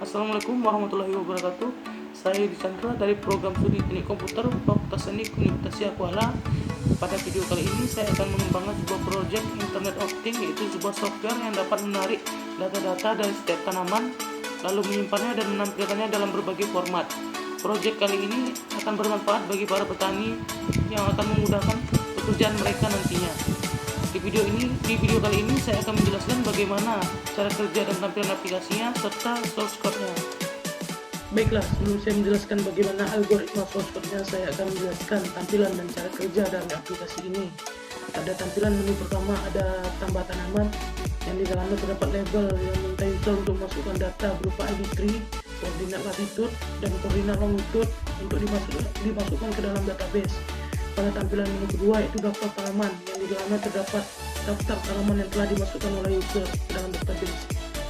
Assalamualaikum warahmatullahi wabarakatuh. Saya Yudi Chandra dari program studi teknik komputer Fakultas Teknik Universitas Kuala. Pada video kali ini saya akan mengembangkan sebuah proyek Internet of Things, yaitu sebuah software yang dapat menarik data-data dari setiap tanaman, lalu menyimpannya dan menampilkannya dalam berbagai format. Proyek kali ini akan bermanfaat bagi para petani yang akan memudahkan pekerjaan mereka nantinya. Di video kali ini saya akan menjelaskan bagaimana cara kerja dan tampilan aplikasinya serta source code-nya. Baiklah, sebelum saya menjelaskan bagaimana algoritma source code-nya, saya akan menjelaskan tampilan dan cara kerja dari aplikasi ini. Pada tampilan menu pertama ada tambah tanaman, yang di dalamnya terdapat label yang meminta user untuk masukkan data berupa ID tree, koordinat latitude, dan koordinat longitude untuk dimasukkan ke dalam database. Pada tampilan menu kedua yaitu daftar tanaman, yang di dalamnya terdapat daftar tanaman yang telah dimasukkan oleh user ke dalam database.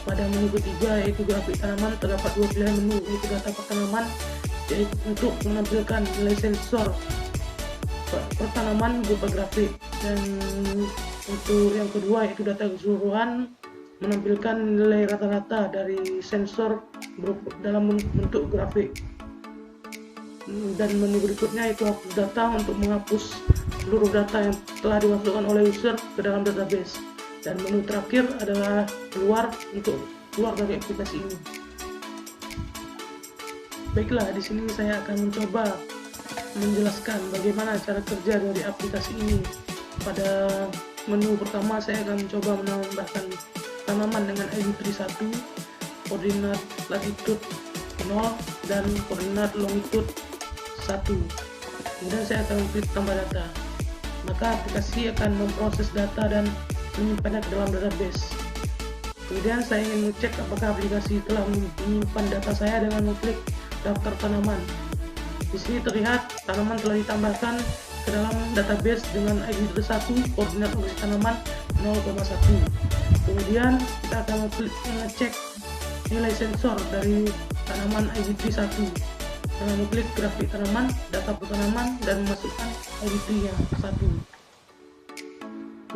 Pada menu ketiga yaitu grafik tanaman, terdapat dua pilihan menu, yaitu data per tanaman yaitu untuk menampilkan nilai sensor per tanaman berupa grafik, dan untuk yang kedua yaitu data keseluruhan, menampilkan nilai rata-rata dari sensor dalam bentuk grafik. Dan menu berikutnya itu hapus data untuk menghapus seluruh data yang telah dimasukkan oleh user ke dalam database. Dan menu terakhir adalah keluar dari aplikasi ini. Baiklah, di sini saya akan mencoba menjelaskan bagaimana cara kerja dari aplikasi ini. Pada menu pertama saya akan mencoba menambahkan tanaman dengan ID tree 1, koordinat latitude 0, dan koordinat longitude 1. Kemudian saya akan klik tambah data, maka aplikasi akan memproses data dan menyimpannya ke dalam database. Kemudian saya ingin mengecek apakah aplikasi telah menyimpan data saya dengan mengklik daftar tanaman. Di sini terlihat tanaman telah ditambahkan ke dalam database dengan ID 1, koordinat lokasi tanaman 0,1. Kemudian kita akan mengecek nilai sensor dari tanaman ID tree 1 dengan mengklik grafik tanaman, data per tanaman, dan memasukkan ID tree-nya 1.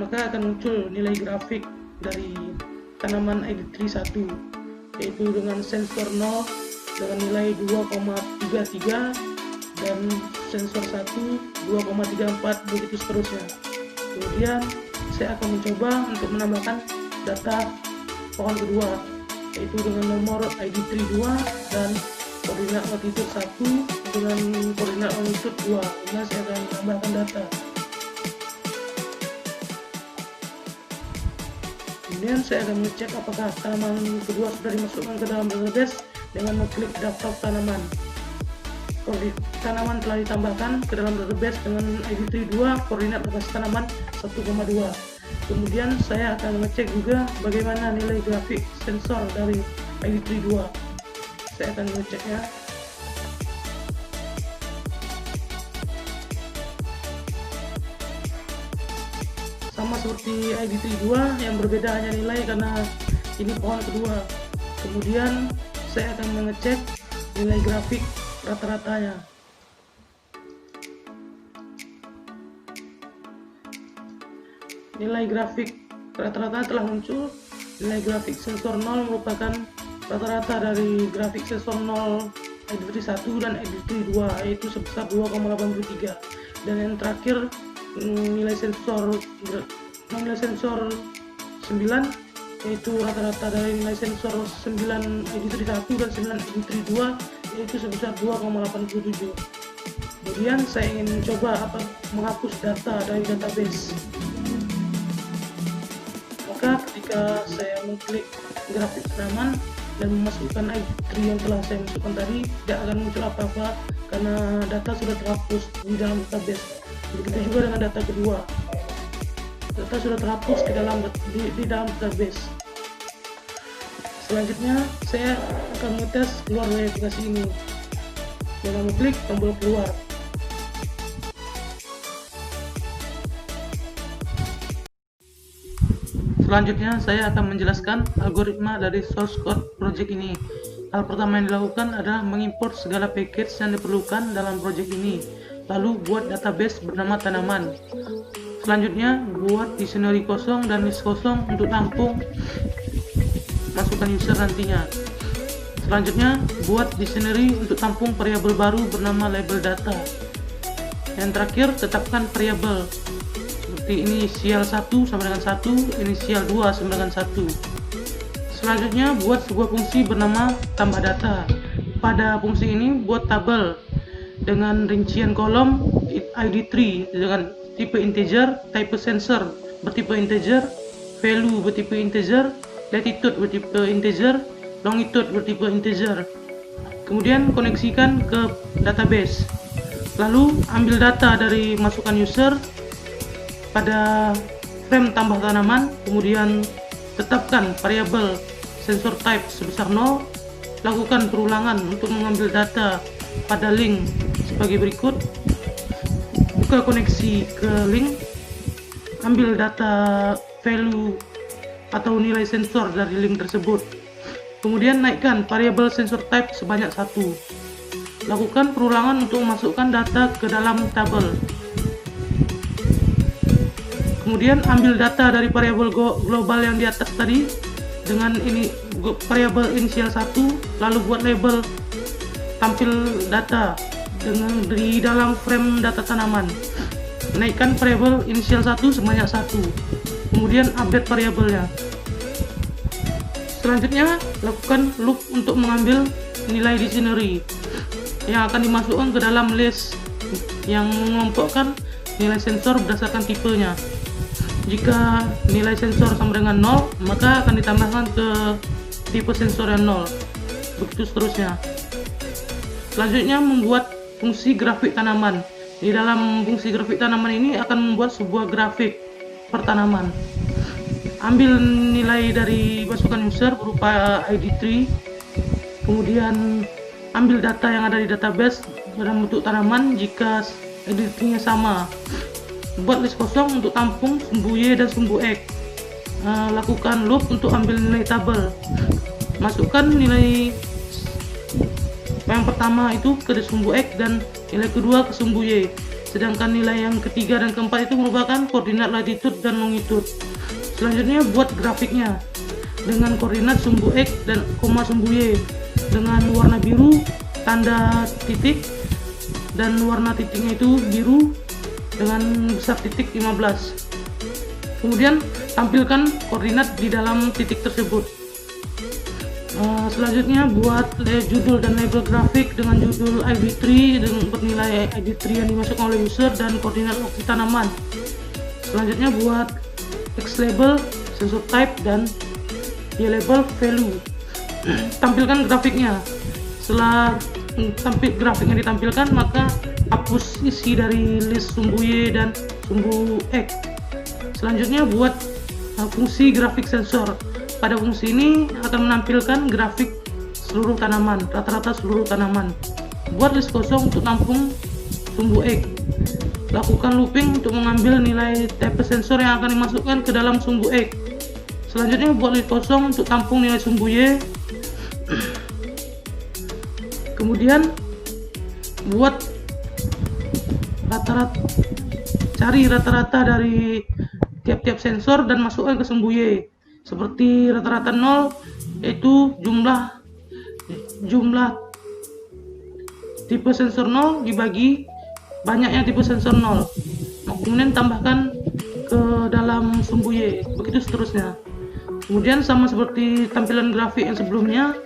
Maka akan muncul nilai grafik dari tanaman ID tree 1, yaitu dengan sensor 0 dengan nilai 2,33 dan sensor 1 2,34, begitu seterusnya. Kemudian saya akan mencoba untuk menambahkan data pohon kedua, yaitu dengan nomor ID tree 2 dan koordinat latitude 1 dengan koordinat longitude 2. Kemudian saya akan menambahkan data. Kemudian saya akan mengecek apakah tanaman kedua sudah dimasukkan ke dalam database dengan mengklik daftar tanaman. Tanaman telah ditambahkan ke dalam database dengan ID tree 2, koordinat lokasi tanaman 1,2. Kemudian saya akan mengecek juga bagaimana nilai grafik sensor dari ID tree 2. Saya akan mengeceknya. Sama seperti ID tree 2, yang berbeda hanya nilai karena ini pohon kedua. Kemudian saya akan mengecek nilai grafik rata-ratanya. Nilai grafik rata-rata telah muncul. Nilai grafik sensor 0 merupakan rata-rata dari grafik sensor 0 ID tree 1 dan ID tree 2, yaitu sebesar 2,83. Dan yang terakhir nilai sensor 9, yaitu rata-rata dari nilai sensor 9 ID tree 1 dan 9 ID tree 2, yaitu sebesar 2,87. Kemudian saya ingin mencoba menghapus data dari database. Maka ketika saya mengklik grafik tanaman dan memasukkan ID tree yang telah saya masukkan tadi, tidak akan muncul apa-apa karena data sudah terhapus di dalam database. Begitu juga dengan data kedua, data sudah terhapus di dalam database. Selanjutnya saya akan mengetes keluar dari aplikasi ini dengan mengklik tombol keluar. Selanjutnya saya akan menjelaskan algoritma dari source code project ini. Hal pertama yang dilakukan adalah mengimport segala package yang diperlukan dalam project ini, lalu buat database bernama tanaman. Selanjutnya buat dictionary kosong dan list kosong untuk tampung masukan user nantinya. Selanjutnya buat dictionary untuk tampung variabel baru bernama label data. Yang terakhir, tetapkan variabel seperti inisial 1 sama dengan 1, inisial 2 sama dengan 1. Selanjutnya buat sebuah fungsi bernama tambah data. Pada fungsi ini buat tabel dengan rincian kolom ID3 dengan tipe integer, type sensor bertipe integer, value bertipe integer, latitude bertipe integer, longitude bertipe integer. Kemudian koneksikan ke database. Lalu ambil data dari masukan user pada frame tambah tanaman, kemudian tetapkan variabel sensor type sebesar 0. Lakukan perulangan untuk mengambil data pada link sebagai berikut. Buka koneksi ke link, ambil data value atau nilai sensor dari link tersebut. Kemudian naikkan variabel sensor type sebanyak 1. Lakukan perulangan untuk memasukkan data ke dalam tabel. Kemudian ambil data dari variabel global yang di atas tadi dengan ini variabel inisial 1, lalu buat label tampil data dengan di dalam frame data tanaman. Naikkan variabel inisial 1 sebanyak 1. Kemudian update variabelnya. Selanjutnya lakukan loop untuk mengambil nilai dictionary yang akan dimasukkan ke dalam list yang mengelompokkan nilai sensor berdasarkan tipenya. Jika nilai sensor sama dengan 0, maka akan ditambahkan ke tipe sensor yang 0. Begitu seterusnya. Selanjutnya membuat fungsi grafik tanaman. Di dalam fungsi grafik tanaman ini akan membuat sebuah grafik per tanaman. Ambil nilai dari masukan user berupa ID3, kemudian ambil data yang ada di database dalam bentuk tanaman jika ID3-nya sama. Buat list kosong untuk tampung sumbu Y dan sumbu X. Lakukan loop untuk ambil nilai tabel. Masukkan nilai yang pertama itu ke sumbu X dan nilai kedua ke sumbu Y. Sedangkan nilai yang ketiga dan keempat itu merupakan koordinat latitude dan longitude. Selanjutnya buat grafiknya dengan koordinat sumbu X dan koma sumbu Y dengan warna biru tanda titik dan warna titiknya itu biru dengan besar titik 15. Kemudian tampilkan koordinat di dalam titik tersebut. Selanjutnya buat judul dan label grafik dengan judul ID3 dengan bernilai ID3 yang dimasukkan oleh user dan koordinat lokasi tanaman. Selanjutnya buat X label, sensor type, dan Y label value. Tampilkan grafiknya. Setelah grafiknya ditampilkan, maka hapus isi dari list sumbu Y dan sumbu X. Selanjutnya buat fungsi grafik sensor. Pada fungsi ini akan menampilkan grafik seluruh tanaman, rata-rata seluruh tanaman. Buat list kosong untuk tampung sumbu X. Lakukan looping untuk mengambil nilai type sensor yang akan dimasukkan ke dalam sumbu X. Selanjutnya buat list kosong untuk tampung nilai sumbu Y. Kemudian buat cari rata-rata dari tiap-tiap sensor dan masukkan ke sumbu Y. Seperti rata-rata 0 yaitu jumlah tipe sensor 0 dibagi banyaknya tipe sensor 0. Kemudian tambahkan ke dalam sumbu Y. Begitu seterusnya. Kemudian sama seperti tampilan grafik yang sebelumnya,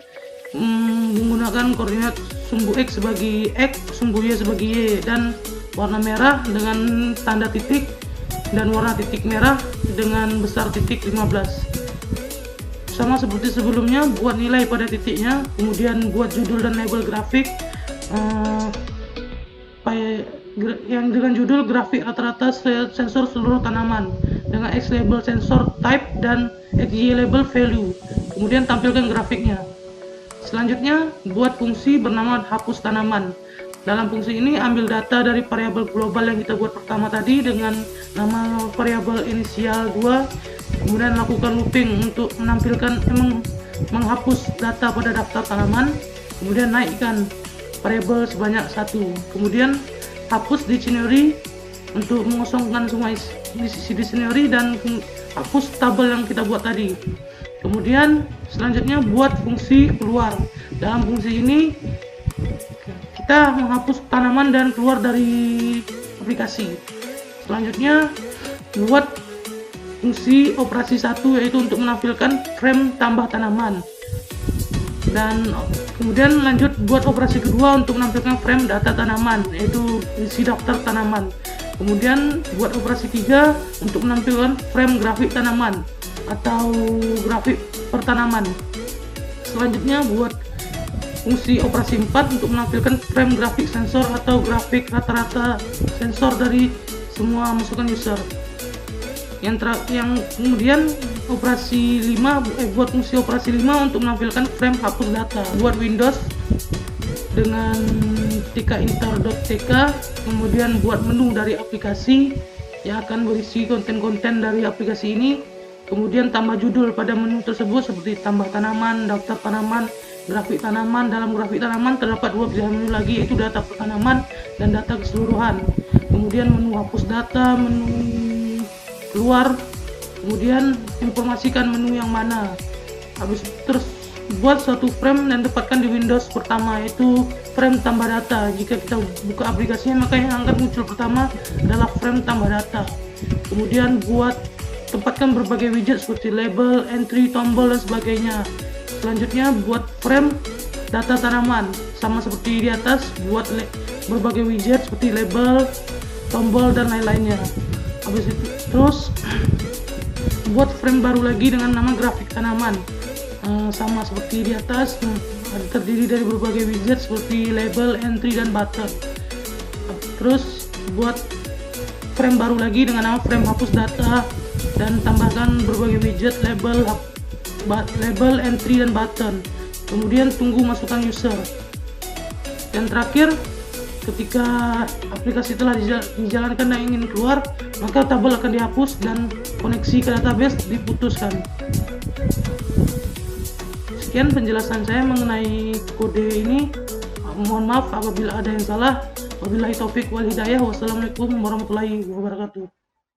menggunakan koordinat sumbu X sebagai X, sumbu Y sebagai Y, dan warna merah dengan tanda titik dan warna titik merah dengan besar titik 15. Sama seperti sebelumnya, buat nilai pada titiknya, kemudian buat judul dan label grafik yang dengan judul grafik rata-rata sensor seluruh tanaman dengan X label sensor type dan Y label value. Kemudian tampilkan grafiknya. Selanjutnya buat fungsi bernama hapus tanaman. Dalam fungsi ini ambil data dari variabel global yang kita buat pertama tadi dengan nama variabel inisial 2. Kemudian lakukan looping untuk menghapus data pada daftar tanaman. Kemudian naikkan variabel sebanyak 1. Kemudian hapus dictionary untuk mengosongkan semua isi dictionary dan hapus tabel yang kita buat tadi. Kemudian selanjutnya buat fungsi keluar. Dalam fungsi ini kita menghapus tanaman dan keluar dari aplikasi. Selanjutnya buat fungsi operasi 1, yaitu untuk menampilkan frame tambah tanaman. Dan kemudian lanjut buat operasi kedua untuk menampilkan frame data tanaman, yaitu isi daftar tanaman. Kemudian buat operasi 3 untuk menampilkan frame grafik tanaman atau grafik pertanaman. Selanjutnya buat fungsi operasi 4 untuk menampilkan frame grafik sensor atau grafik rata-rata sensor dari semua masukan user. Yang kemudian operasi 5 buat fungsi operasi 5 untuk menampilkan frame hapus data. Buat Windows dengan tkinter.tk, kemudian buat menu dari aplikasi yang akan berisi konten-konten dari aplikasi ini, kemudian tambah judul pada menu tersebut seperti tambah tanaman, daftar tanaman, grafik tanaman. Dalam grafik tanaman terdapat 2 pilihan menu lagi, yaitu data per tanaman dan data keseluruhan. Kemudian menu hapus data, menu keluar, kemudian informasikan menu yang mana. Habis terus buat suatu frame dan tempatkan di Windows pertama, yaitu frame tambah data. Jika kita buka aplikasinya, maka yang akan muncul pertama adalah frame tambah data. Kemudian buat tempatkan berbagai widget seperti label, entry, tombol, dan sebagainya. Selanjutnya buat frame data tanaman, sama seperti di atas, buat berbagai widget seperti label, tombol, dan lain-lainnya. Habis itu terus buat frame baru lagi dengan nama grafik tanaman, sama seperti di atas, terdiri dari berbagai widget seperti label, entry, dan button. Terus buat frame baru lagi dengan nama frame hapus data dan tambahkan berbagai widget, label, entry, dan button. Kemudian tunggu masukan user. Dan terakhir, ketika aplikasi telah dijalankan dan ingin keluar, maka tabel akan dihapus dan koneksi ke database diputuskan. Sekian penjelasan saya mengenai kode ini. Mohon maaf apabila ada yang salah. Wabillahi taufik wal hidayah. Wassalamualaikum warahmatullahi wabarakatuh.